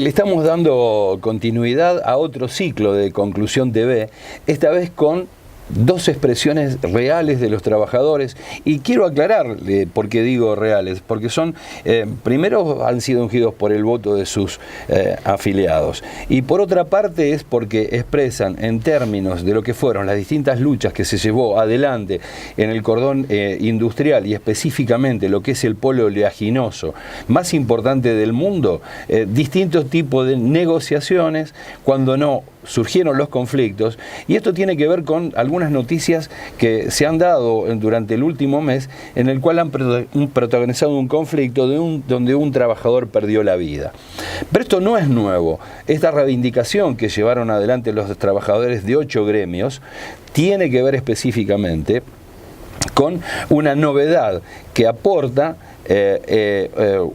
Le estamos dando continuidad a otro ciclo de Conclusión TV, esta vez con dos expresiones reales de los trabajadores, y quiero aclarar por qué digo reales, porque son, primero han sido ungidos por el voto de sus afiliados, y por otra parte es porque expresan en términos de lo que fueron las distintas luchas que se llevó adelante en el cordón industrial, y específicamente lo que es el polo oleaginoso más importante del mundo, distintos tipos de negociaciones cuando no surgieron los conflictos, y esto tiene que ver con algunas noticias que se han dado durante el último mes, en el cual han protagonizado un conflicto donde un trabajador perdió la vida. Pero esto no es nuevo. Esta reivindicación que llevaron adelante los trabajadores de 8 gremios tiene que ver específicamente con una novedad que aporta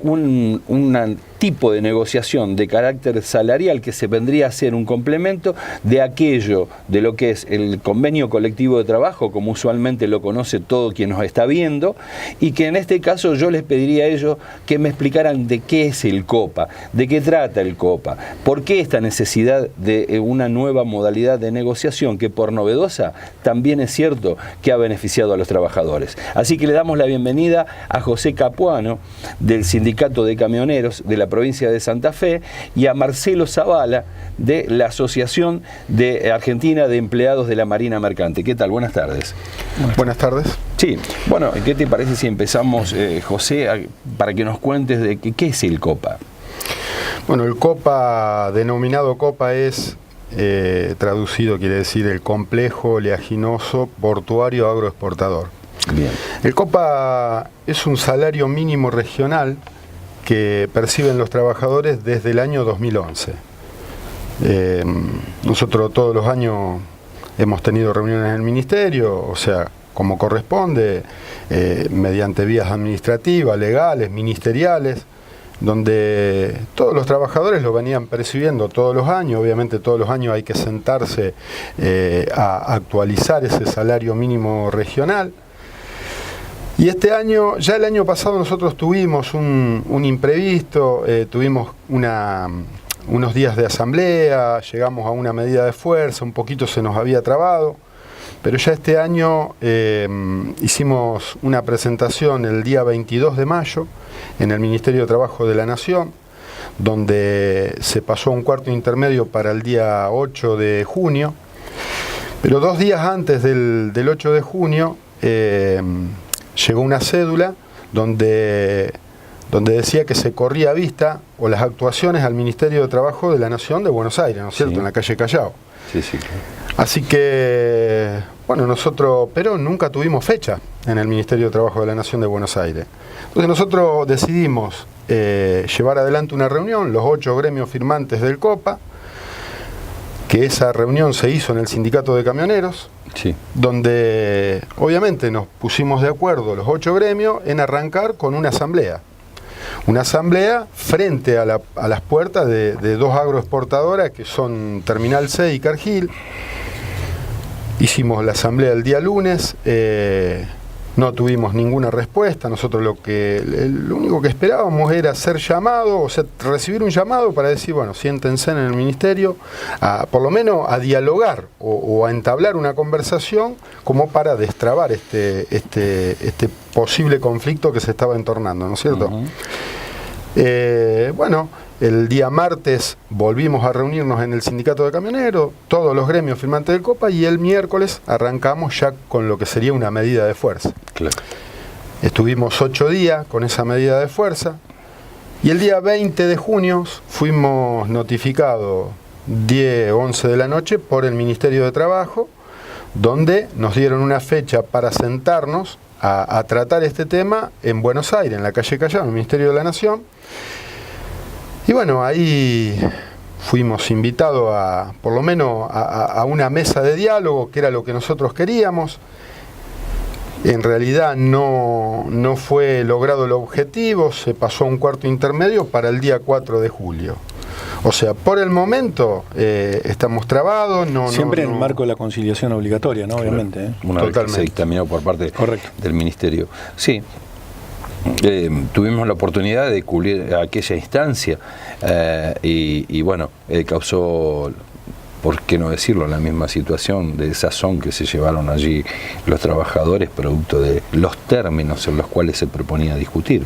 un tipo de negociación de carácter salarial que se vendría a ser un complemento de aquello de lo que es el convenio colectivo de trabajo, como usualmente lo conoce todo quien nos está viendo, y que en este caso yo les pediría a ellos que me explicaran de qué es el COPA, de qué trata el COPA, por qué esta necesidad de una nueva modalidad de negociación que, por novedosa, también es cierto que ha beneficiado a los trabajadores. Así que le damos la bienvenida a José Capuano, del Sindicato de Camioneros de la provincia de Santa Fe, y a Marcelo Zavala, de la Asociación de Argentina de Empleados de la Marina Mercante. ¿Qué tal? Buenas tardes. Buenas tardes. Sí, bueno, ¿qué te parece si empezamos, José, para que nos cuentes de qué es el COPA? Bueno, el COPA, denominado COPA, es, traducido quiere decir el Complejo Oleaginoso Portuario Agroexportador. Bien. El COPA es un salario mínimo regional que perciben los trabajadores desde el año 2011. Nosotros todos los años hemos tenido reuniones en el Ministerio, o sea, como corresponde, mediante vías administrativas, legales, ministeriales, donde todos los trabajadores lo venían percibiendo todos los años. Obviamente todos los años hay que sentarse a actualizar ese salario mínimo regional. Y este año, ya el año pasado nosotros tuvimos un imprevisto, tuvimos unos días de asamblea, llegamos a una medida de fuerza, un poquito se nos había trabado, pero ya este año hicimos una presentación el día 22 de mayo en el Ministerio de Trabajo de la Nación, donde se pasó a un cuarto intermedio para el día 8 de junio, pero 2 días antes del 8 de junio, llegó una cédula donde decía que se corría a vista o las actuaciones al Ministerio de Trabajo de la Nación de Buenos Aires, ¿no es cierto?, en la calle Callao. Sí, sí, claro. Así que, bueno, nosotros, pero nunca tuvimos fecha en el Ministerio de Trabajo de la Nación de Buenos Aires. Entonces nosotros decidimos llevar adelante una reunión, los 8 gremios firmantes del COPA, que esa reunión se hizo en el Sindicato de Camioneros, sí, donde obviamente nos pusimos de acuerdo los 8 gremios en arrancar con una asamblea. Una asamblea frente a las puertas de 2 agroexportadoras que son Terminal C y Cargill. Hicimos la asamblea el día lunes, no tuvimos ninguna respuesta. Nosotros lo único que esperábamos era ser llamado, o sea, recibir un llamado para decir, bueno, siéntense en el ministerio, por lo menos a dialogar o a entablar una conversación como para destrabar este posible conflicto que se estaba entornando, ¿no es cierto? Bueno, el día martes volvimos a reunirnos en el Sindicato de Camioneros, todos los gremios firmantes del COPA, y el miércoles arrancamos ya con lo que sería una medida de fuerza. claro. Estuvimos 8 días con esa medida de fuerza, y el día 20 de junio fuimos notificados 10 o 11 de la noche por el Ministerio de Trabajo, donde nos dieron una fecha para sentarnos a tratar este tema en Buenos Aires, en la calle Callao, en el Ministerio de la Nación. Y bueno, ahí fuimos invitados por lo menos a una mesa de diálogo, que era lo que nosotros queríamos. En realidad no fue logrado el objetivo, se pasó a un cuarto intermedio para el día 4 de julio. O sea, por el momento estamos trabados. Siempre en el marco de la conciliación obligatoria, ¿no? Obviamente. Una vez que se dictaminó por parte del Ministerio. Sí. tuvimos la oportunidad de cubrir aquella instancia y bueno, causó, por qué no decirlo, la misma situación de desazón que se llevaron allí los trabajadores producto de los términos en los cuales se proponía discutir.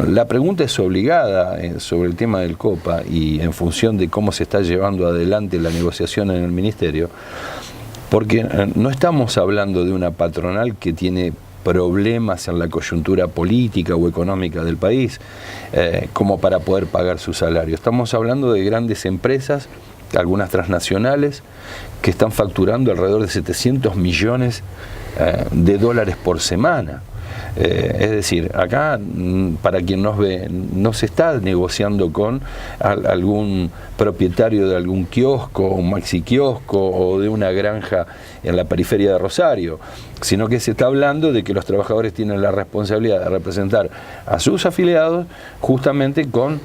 La pregunta es obligada sobre el tema del COPA y en función de cómo se está llevando adelante la negociación en el Ministerio, porque no estamos hablando de una patronal que tiene problemas en la coyuntura política o económica del país como para poder pagar su salario. Estamos hablando de grandes empresas, algunas transnacionales, que están facturando alrededor de 700 millones de dólares por semana. Es decir, acá, para quien nos ve, no se está negociando con algún propietario de algún kiosco, un maxi kiosco o de una granja en la periferia de Rosario, sino que se está hablando de que los trabajadores tienen la responsabilidad de representar a sus afiliados justamente con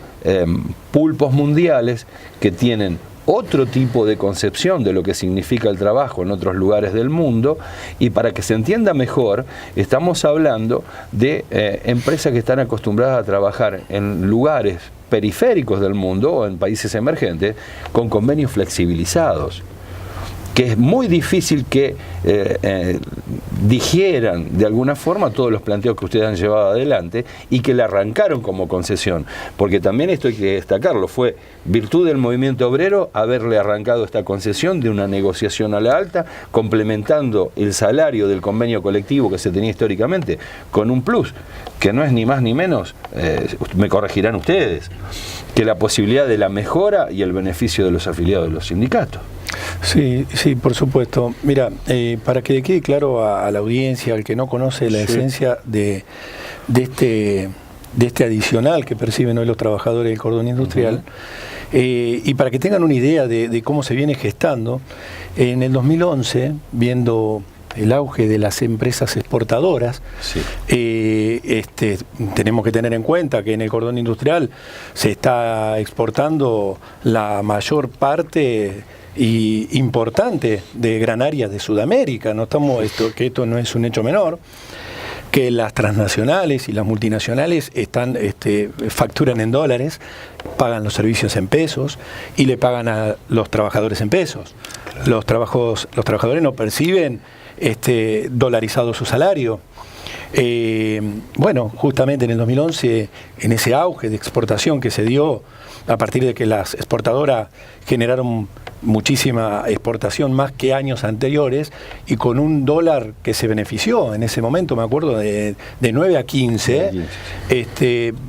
pulpos mundiales que tienen otro tipo de concepción de lo que significa el trabajo en otros lugares del mundo, y para que se entienda mejor, estamos hablando de empresas que están acostumbradas a trabajar en lugares periféricos del mundo o en países emergentes con convenios flexibilizados, que es muy difícil que digieran de alguna forma todos los planteos que ustedes han llevado adelante y que le arrancaron como concesión, porque también esto hay que destacarlo, fue virtud del movimiento obrero haberle arrancado esta concesión de una negociación a la alta, complementando el salario del convenio colectivo que se tenía históricamente con un plus, que no es ni más ni menos, me corregirán ustedes, que la posibilidad de la mejora y el beneficio de los afiliados de los sindicatos. Sí, sí, por supuesto. Mira, para que quede claro a la audiencia, al que no conoce la esencia de este adicional que perciben hoy los trabajadores del cordón industrial, y para que tengan una idea de cómo se viene gestando, en el 2011, viendo el auge de las empresas exportadoras, tenemos que tener en cuenta que en el cordón industrial se está exportando la mayor parte y importante de gran área de Sudamérica. No estamos, que esto no es un hecho menor, que las transnacionales y las multinacionales facturan en dólares, pagan los servicios en pesos y le pagan a los trabajadores en pesos. Claro. Los trabajadores no perciben dolarizado su salario. Bueno, justamente en el 2011, en ese auge de exportación que se dio a partir de que las exportadoras generaron muchísima exportación más que años anteriores, y con un dólar que se benefició en ese momento, me acuerdo, de 9 a 15,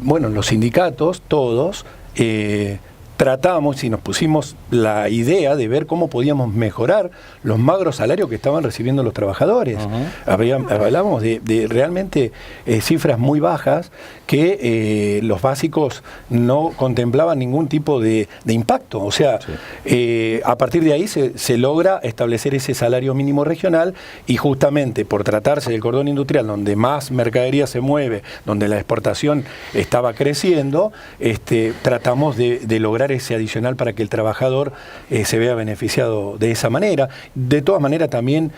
bueno, los sindicatos, todos, tratamos y nos pusimos la idea de ver cómo podíamos mejorar los magros salarios que estaban recibiendo los trabajadores. Hablábamos de realmente cifras muy bajas que los básicos no contemplaban ningún tipo de impacto. O sea, a partir de ahí se logra establecer ese salario mínimo regional, y justamente por tratarse del cordón industrial, donde más mercadería se mueve, donde la exportación estaba creciendo, tratamos de lograr ese adicional para que el trabajador se vea beneficiado de esa manera. De todas maneras, también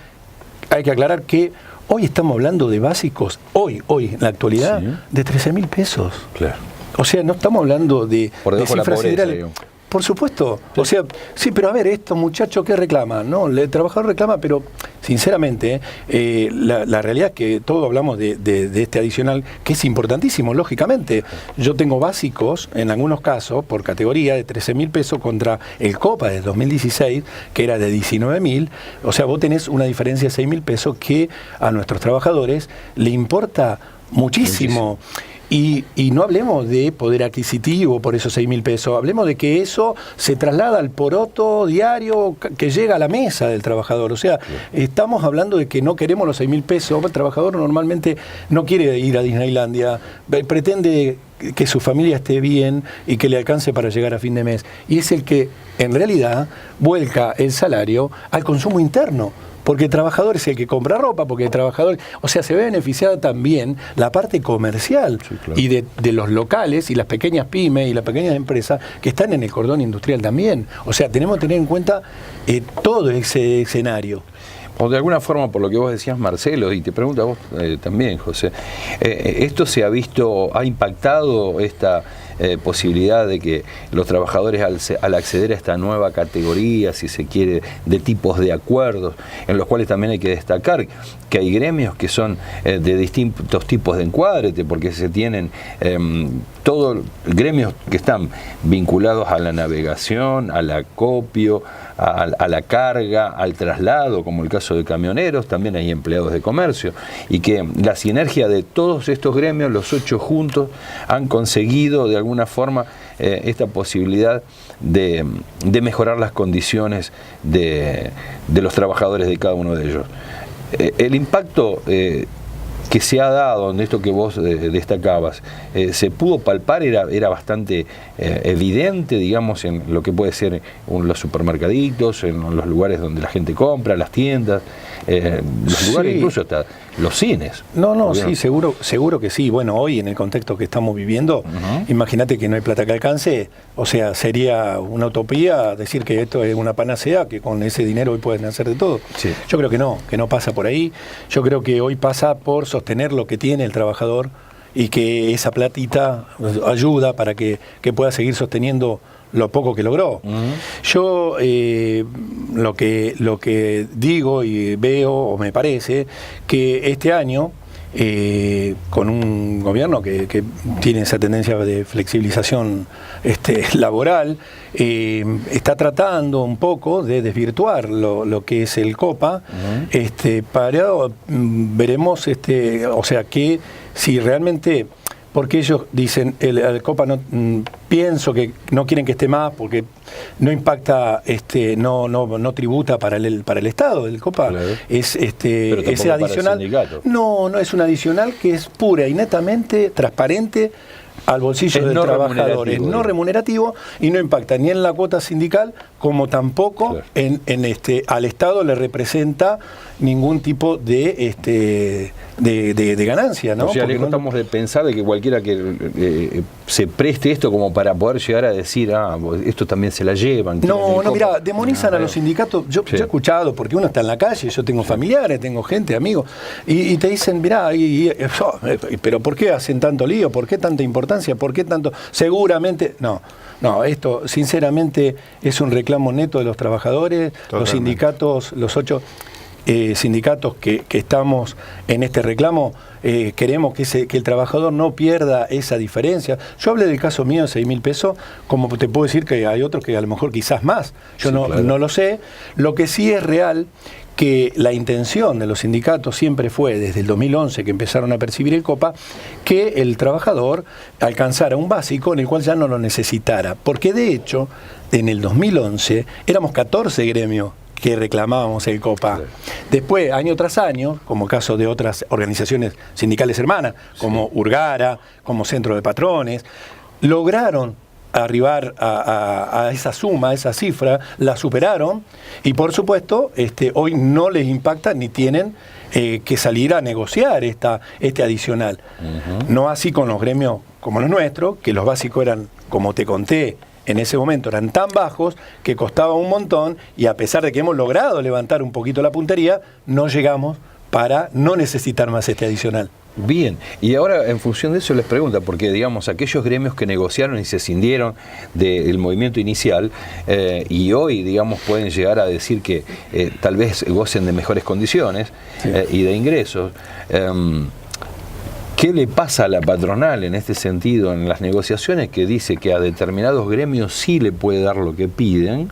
hay que aclarar que hoy estamos hablando de básicos, hoy en la actualidad, de 13.000 pesos. Claro. O sea, no estamos hablando de cifras siderales. Por supuesto, o sea, sí, pero a ver, estos muchachos que reclaman, ¿no? El trabajador reclama, pero sinceramente, la realidad es que todos hablamos de este adicional, que es importantísimo, lógicamente. Yo tengo básicos, en algunos casos, por categoría, de 13.000 pesos contra el COPA del 2016, que era de 19.000, o sea, vos tenés una diferencia de 6.000 pesos que a nuestros trabajadores le importa muchísimo. Y no hablemos de poder adquisitivo por esos 6.000 pesos, hablemos de que eso se traslada al poroto diario que llega a la mesa del trabajador. O sea, estamos hablando de que no queremos los 6.000 pesos. El trabajador normalmente no quiere ir a Disneylandia, pretende que su familia esté bien y que le alcance para llegar a fin de mes. Y es el que, en realidad, vuelca el salario al consumo interno. Porque el trabajador es el que compra ropa, porque el trabajador, o sea, se ve beneficiada también la parte comercial y de los locales y las pequeñas pymes y las pequeñas empresas que están en el cordón industrial también. O sea, tenemos que tener en cuenta todo ese escenario. o de alguna forma, por lo que vos decías, Marcelo, y te pregunto a vos también, José, ¿esto se ha visto, ha impactado esta posibilidad de que los trabajadores al acceder a esta nueva categoría, si se quiere, de tipos de acuerdos, en los cuales también hay que destacar que hay gremios que son de distintos tipos de encuadrete, porque se tienen todos gremios que están vinculados a la navegación, al acopio, a la carga, al traslado, como el caso de camioneros, también hay empleados de comercio, y que la sinergia de todos estos gremios, los 8 juntos, han conseguido de alguna forma esta posibilidad de mejorar las condiciones de los trabajadores de cada uno de ellos. El impacto que se ha dado en esto que vos destacabas, se pudo palpar, era bastante evidente, digamos, en lo que puede ser los supermercaditos, en los lugares donde la gente compra, las tiendas, los lugares, incluso hasta los cines. No, sí, seguro que sí. Bueno, hoy en el contexto que estamos viviendo, imagínate que no hay plata que alcance, o sea, sería una utopía decir que esto es una panacea, que con ese dinero hoy pueden hacer de todo. Sí. Yo creo que no pasa por ahí. Yo creo que hoy pasa por sostener lo que tiene el trabajador y que esa platita ayuda para que pueda seguir sosteniendo lo poco que logró. Yo lo que digo y veo, o me parece, que este año, con un gobierno que tiene esa tendencia de flexibilización laboral, está tratando un poco de desvirtuar lo que es el COPA. Veremos, o sea, que si realmente, porque ellos dicen, el COPA pienso que no quieren que esté más porque no impacta, no tributa para el Estado. El COPA, claro, es adicional. No es un adicional que es pura y netamente transparente al bolsillo del trabajador, es no remunerativo y no impacta ni en la cuota sindical como tampoco, claro, al Estado le representa ningún tipo de ganancia, ¿no? O sea, lejos estamos de pensar de que cualquiera que se preste esto como para poder llegar a decir, esto también se la llevan. No, mirá, demonizan a los sindicatos. Yo he escuchado, porque uno está en la calle, yo tengo familiares, tengo gente, amigos, y te dicen, mirá, pero ¿por qué hacen tanto lío? ¿Por qué tanta importancia? ¿Por qué tanto? Seguramente, no, esto sinceramente es un reclamo neto de los trabajadores. Totalmente. Los sindicatos, los 8 sindicatos que estamos en este reclamo, queremos que el trabajador no pierda esa diferencia. Yo hablé del caso mío de 6.000 pesos, como te puedo decir que hay otros que a lo mejor quizás más, yo no lo sé. Lo que sí es real, que la intención de los sindicatos siempre fue, desde el 2011 que empezaron a percibir el COPA, que el trabajador alcanzara un básico en el cual ya no lo necesitara, porque de hecho en el 2011 éramos 14 gremios que reclamábamos el COPA. Sí. Después, año tras año, como caso de otras organizaciones sindicales hermanas, como Urgara, como Centro de Patrones, lograron arribar a esa suma, a esa cifra, la superaron y por supuesto hoy no les impacta ni tienen que salir a negociar este adicional. No así con los gremios como los nuestros, que los básicos eran, como te conté, en ese momento eran tan bajos que costaba un montón y a pesar de que hemos logrado levantar un poquito la puntería, no llegamos para no necesitar más este adicional. Bien, y ahora en función de eso les pregunto, porque digamos, aquellos gremios que negociaron y se cindieron del movimiento inicial y hoy, digamos, pueden llegar a decir que tal vez gocen de mejores condiciones y de ingresos, ¿qué le pasa a la patronal en este sentido, en las negociaciones, que dice que a determinados gremios sí le puede dar lo que piden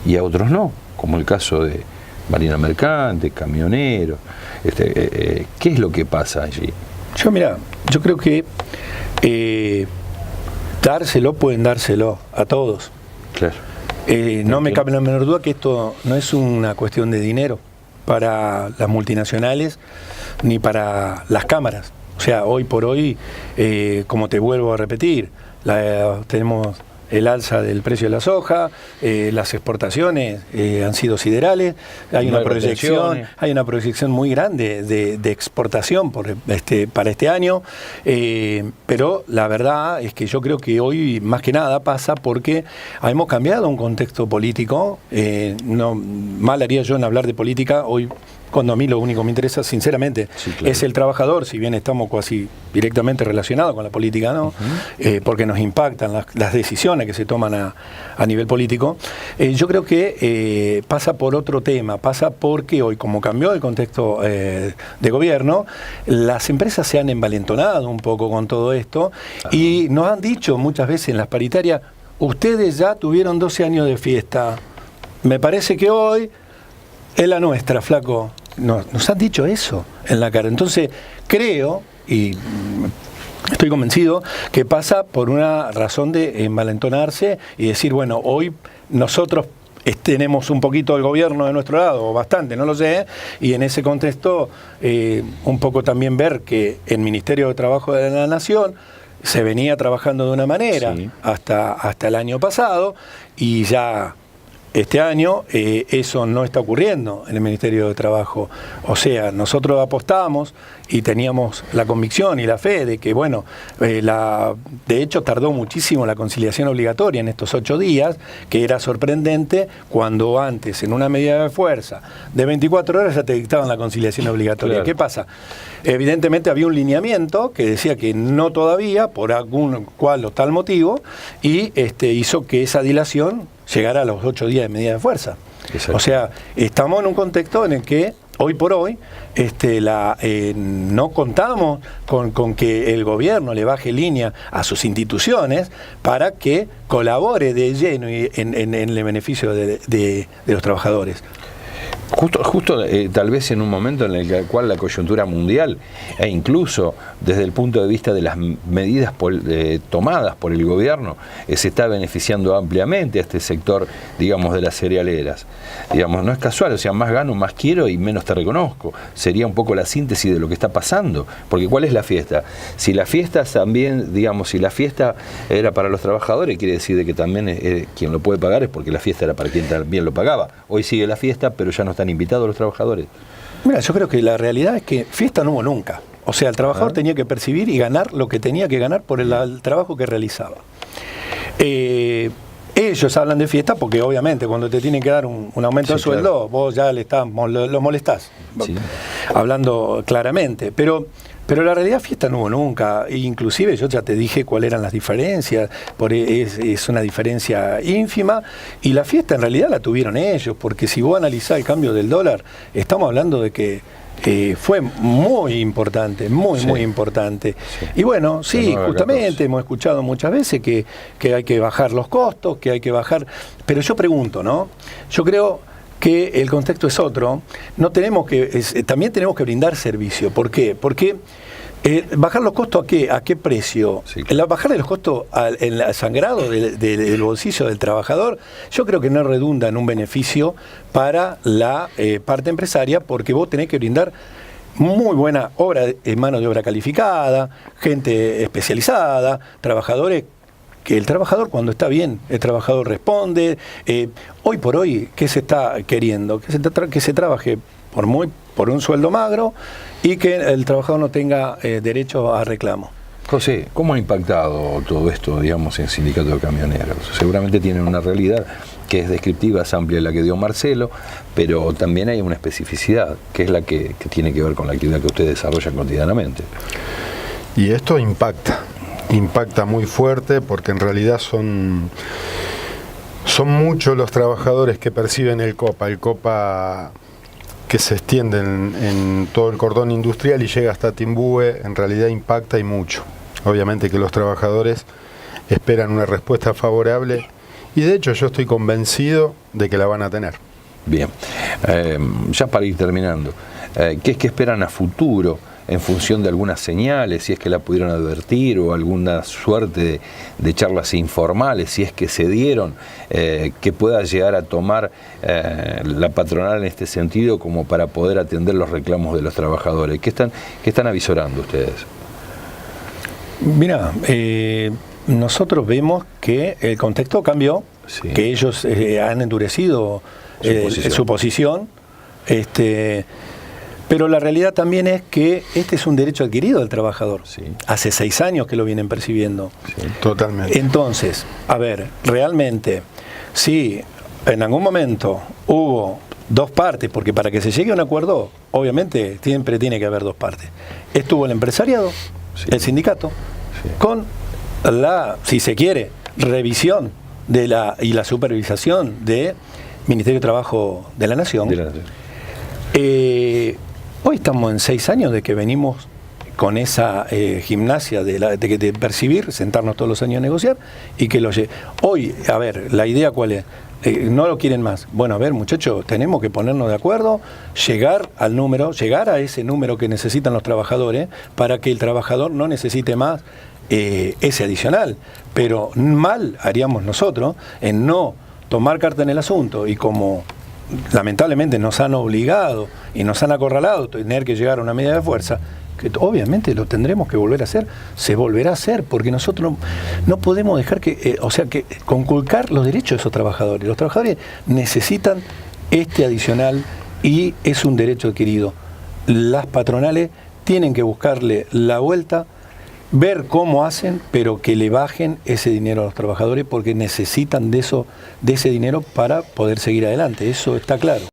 y a otros no? Como el caso de Marina Mercante, camioneros. ¿Qué es lo que pasa allí? Yo creo que pueden dárselo a todos. Claro. No me cabe la menor duda que esto no es una cuestión de dinero para las multinacionales ni para las cámaras. O sea, hoy por hoy, como te vuelvo a repetir, tenemos el alza del precio de la soja, las exportaciones han sido siderales, hay una proyección muy grande de exportación para este año, pero la verdad es que yo creo que hoy más que nada pasa porque hemos cambiado un contexto político, no mal haría yo en hablar de política hoy, cuando a mí lo único que me interesa, sinceramente, es el trabajador, si bien estamos casi directamente relacionados con la política, ¿no? Porque nos impactan las decisiones que se toman a nivel político. Yo creo que pasa por otro tema, pasa porque hoy, como cambió el contexto de gobierno, las empresas se han envalentonado un poco con todo esto y nos han dicho muchas veces en las paritarias, ustedes ya tuvieron 12 años de fiesta, me parece que hoy es la nuestra, flaco. Nos han dicho eso en la cara. Entonces, creo, y estoy convencido, que pasa por una razón de envalentonarse y decir, bueno, hoy nosotros tenemos un poquito el gobierno de nuestro lado, o bastante, no lo sé, y en ese contexto un poco también ver que el Ministerio de Trabajo de la Nación se venía trabajando de una manera hasta el año pasado, y ya este año eso no está ocurriendo en el Ministerio de Trabajo. O sea, nosotros apostamos y teníamos la convicción y la fe de que, bueno, de hecho tardó muchísimo la conciliación obligatoria en estos 8 días, que era sorprendente cuando antes, en una medida de fuerza de 24 horas, ya te dictaban la conciliación obligatoria. Claro. ¿Qué pasa? Evidentemente había un lineamiento que decía que no todavía, por algún cual o tal motivo, y hizo que esa dilación llegara a los 8 días de medida de fuerza. Exacto. O sea, estamos en un contexto en el que hoy por hoy no contamos con que el gobierno le baje línea a sus instituciones para que colabore de lleno en el beneficio de los trabajadores. Justo tal vez en un momento en el cual la coyuntura mundial e incluso desde el punto de vista de las medidas tomadas por el gobierno se está beneficiando ampliamente a este sector, digamos, de las cerealeras. Digamos, no es casual, o sea, más gano, más quiero y menos te reconozco. Sería un poco la síntesis de lo que está pasando. Porque ¿cuál es la fiesta? Si la fiesta también, digamos, si la fiesta era para los trabajadores, quiere decir de que también quien lo puede pagar es porque la fiesta era para quien también lo pagaba. Hoy sigue la fiesta, pero ya no están invitados los trabajadores. Mira, yo creo que la realidad es que fiesta no hubo nunca. O sea, el trabajador tenía que percibir y ganar lo que tenía que ganar por el trabajo que realizaba. Ellos hablan de fiesta porque obviamente cuando te tienen que dar un aumento de sueldo, claro, vos ya lo molestás, hablando claramente. Pero la realidad, fiesta no hubo nunca. Inclusive yo ya te dije cuáles eran las diferencias, es una diferencia ínfima, y la fiesta en realidad la tuvieron ellos, porque si vos analizás el cambio del dólar, estamos hablando de que fue muy importante, muy importante. Sí. Y bueno, sí, justamente hemos escuchado muchas veces que hay que bajar los costos, que hay que bajar, pero yo pregunto, ¿no? Yo creo que el contexto es otro. También tenemos que brindar servicio. ¿Por qué? Porque bajar los costos ¿a qué precio? Sí. Bajarle los costos al sangrado del bolsillo del trabajador, yo creo que no redunda en un beneficio para la parte empresaria, porque vos tenés que brindar muy buena mano de obra calificada, gente especializada, trabajadores, que el trabajador cuando está bien, el trabajador responde. Hoy por hoy, ¿qué se está queriendo? Que se trabaje por un sueldo magro y que el trabajador no tenga derecho a reclamo. José, ¿cómo ha impactado todo esto, digamos, en Sindicato de Camioneros? Seguramente tienen una realidad que es descriptiva, es amplia la que dio Marcelo, pero también hay una especificidad, que es la que tiene que ver con la actividad que ustedes desarrollan cotidianamente. Y esto impacta muy fuerte, porque en realidad son muchos los trabajadores que perciben el COPA que se extiende en todo el cordón industrial y llega hasta Timbúe. En realidad impacta y mucho. Obviamente que los trabajadores esperan una respuesta favorable, y de hecho yo estoy convencido de que la van a tener. Bien, ya para ir terminando, ¿qué es que esperan a futuro en función de algunas señales, si es que la pudieron advertir, o alguna suerte de charlas informales, si es que se dieron, que pueda llegar a tomar la patronal en este sentido como para poder atender los reclamos de los trabajadores? ¿Qué están avisorando ustedes? Mirá, nosotros vemos que el contexto cambió, Sí. que ellos han endurecido su posición, pero la realidad también es que este es un derecho adquirido del trabajador. Sí. Hace 6 años que lo vienen percibiendo. Sí. Totalmente. Entonces, a ver, realmente, si en algún momento hubo dos partes, porque para que se llegue a un acuerdo, obviamente siempre tiene que haber dos partes. Estuvo el empresariado, Sí. el sindicato, Sí. con la, si se quiere, revisión y la supervisación del Ministerio de Trabajo de la Nación. Hoy estamos en 6 años de que venimos con esa gimnasia de percibir, sentarnos todos los años a negociar y que lo lleve. Hoy, a ver, la idea cuál es, no lo quieren más. Bueno, a ver, muchachos, tenemos que ponernos de acuerdo, llegar a ese número que necesitan los trabajadores para que el trabajador no necesite más ese adicional. Pero mal haríamos nosotros en no tomar carta en el asunto y como lamentablemente nos han obligado y nos han acorralado a tener que llegar a una medida de fuerza, que obviamente lo tendremos que volver a hacer, se volverá a hacer, porque nosotros no podemos dejar que conculcar los derechos de esos trabajadores. Los trabajadores necesitan este adicional y es un derecho adquirido. Las patronales tienen que buscarle la vuelta, ver cómo hacen, pero que le bajen ese dinero a los trabajadores porque necesitan de ese dinero para poder seguir adelante. Eso está claro.